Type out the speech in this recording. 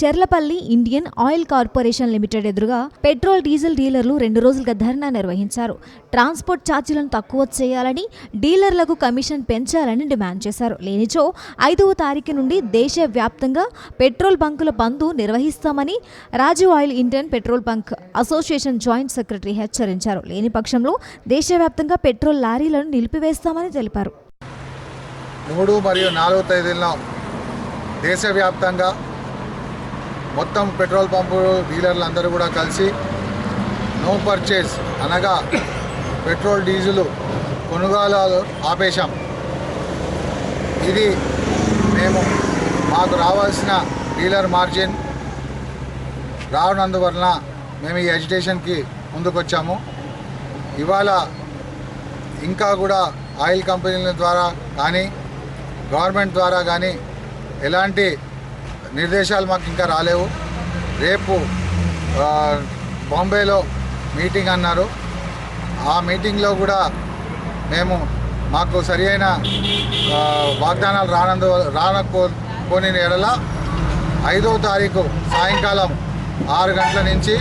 Cherlapally Indian Oil Corporation Limited ఎదురుగా petrol diesel డీలర్లు 2 రోజులుగా ధర్నా నిర్వహించారు. ట్రాన్స్పోర్ట్ ఛార్జీలను తక్కువ చేయాలని, డీలర్లకు కమిషన్ పెంచాలని డిమాండ్ చేశారు. లేనిచో 5వ తారీఖు నుండి దేశవ్యాప్తంగా పెట్రోల్ బంకుల బంద్ నిర్వహిస్తామని Raju oil Indian petrol bunk association joint secretary హెచ్చరించారు. లేని పక్షంలో దేశవ్యాప్తంగా పెట్రోల్ లారీలను నిలిపివేస్తామని తెలిపారు. 3 మరియు 4 తేదీల్లో దేశవ్యాప్తంగా మొత్తం పెట్రోల్ పంపు డీలర్లు అందరూ కూడా కలిసి నో పర్చేస్ అనగా పెట్రోల్ డీజిల్ కొనుగోలు ఆపేశాం. ఇది మేము మాకు రావాల్సిన డీలర్ మార్జిన్ రావనందువలన మేము ఈ ఎజిటేషన్కి ముందుకొచ్చాము. ఇవాళ ఇంకా కూడా ఆయిల్ కంపెనీల ద్వారా కానీ గవర్నమెంట్ ద్వారా కానీ ఎలాంటి నిర్దేశాలు మాకు ఇంకా రాలేవు. రేపు బాంబేలో మీటింగ్ అన్నారు. ఆ మీటింగ్లో కూడా మాకు సరి అయిన వాగ్దానాలు రానకపోని ఎడల 5వ తారీఖు సాయంకాలం 6 గంటల నుంచి